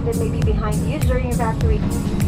that may be behind you during evacuation.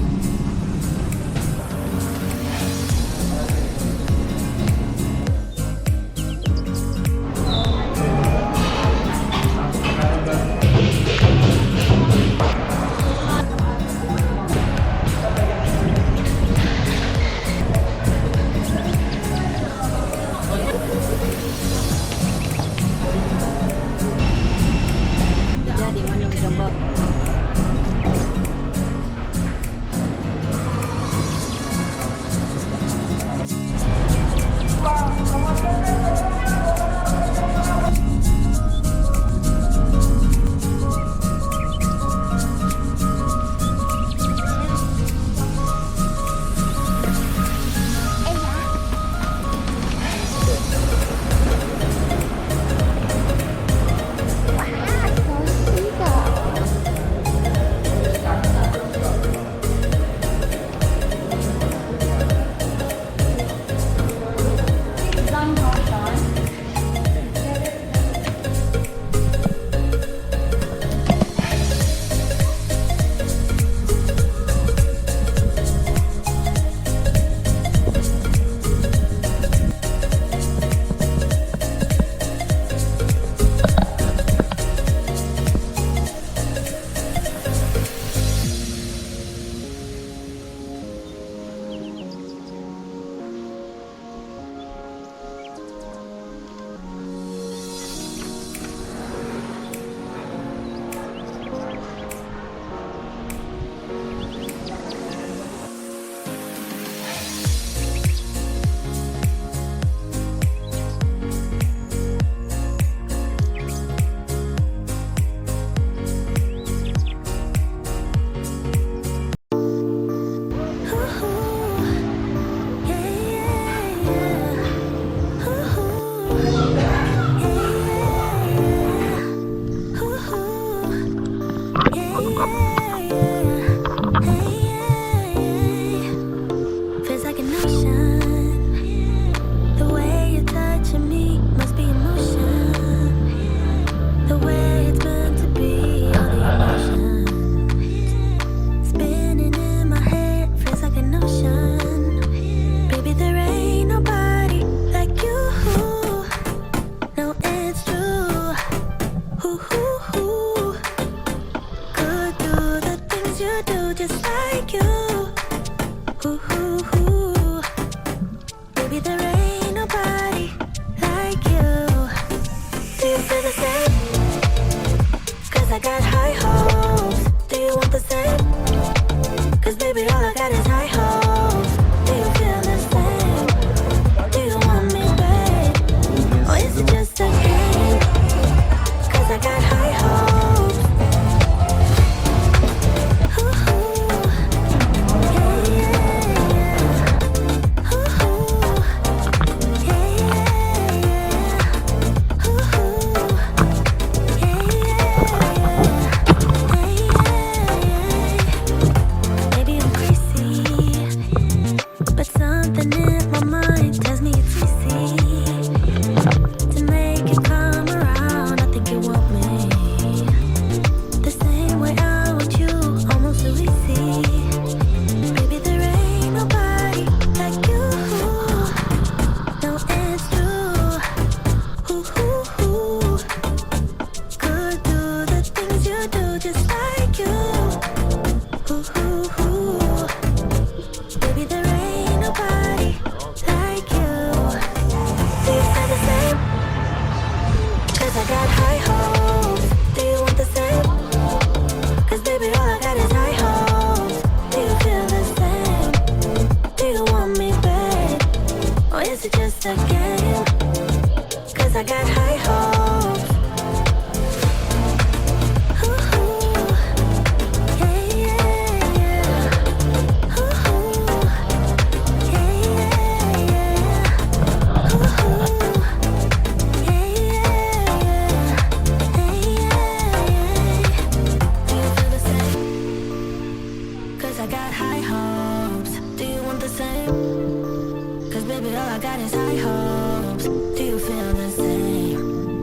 Cause baby all I got is high hopes. Do you feel the same?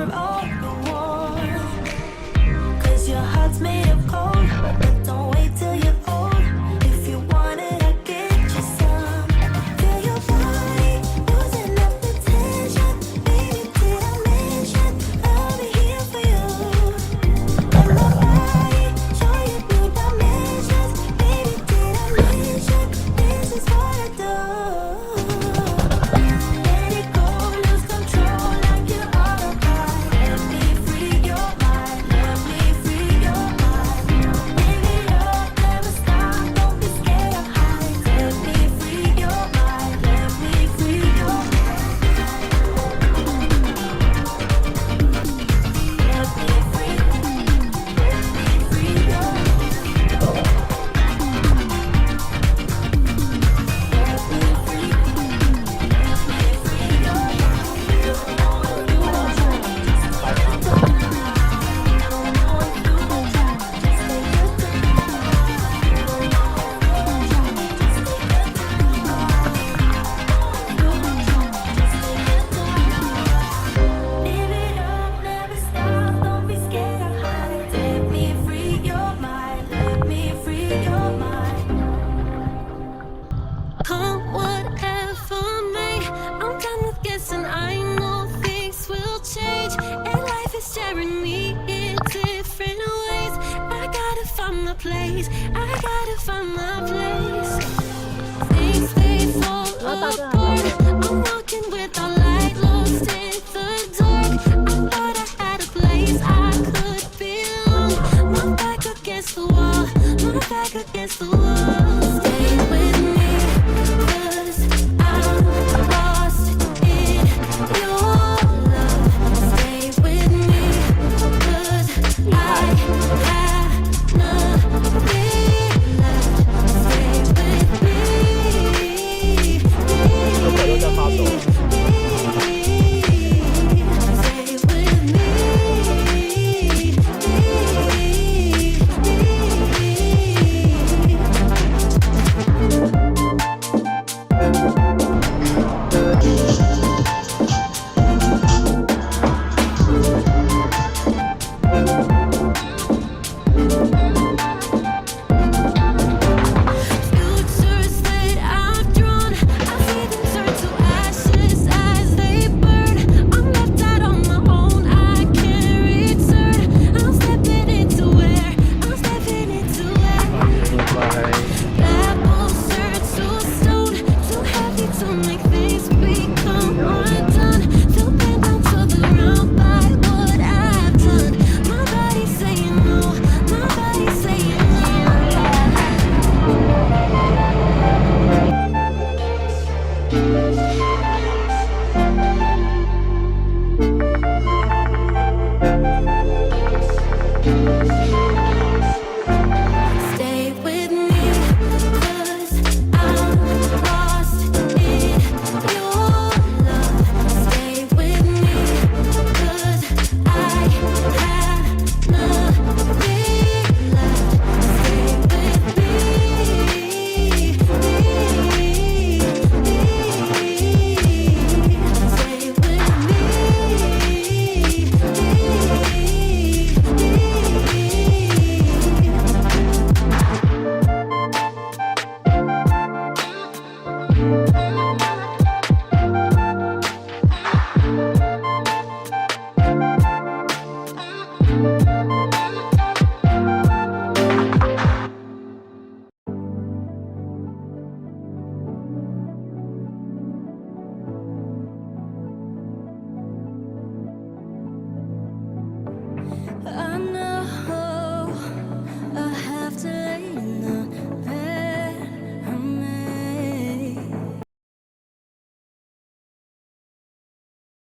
you're all the one. 'Cause your heart's made of gold, but don't wait till you're old. If you want it, I'll get you some. Feel your body losing up the tension. Baby, did I mention I'll be here for you? Let my body show you new dimensions. Baby, did I mention this is what I do? Let it go, lose control like you're all apart. Let me free your mind, let me free your mind. Live it up, never stop, don't be scared of heights. Let me free your mind, let me free your mind. Let me free your Live it up, never stop, don't be scared of heights. Let me free your mind, let me free your mind. Come whatever may, I'm done with guessing. I know things will change, and life is staring me in different ways. I gotta find my place, I gotta find my place. Things they fall apart.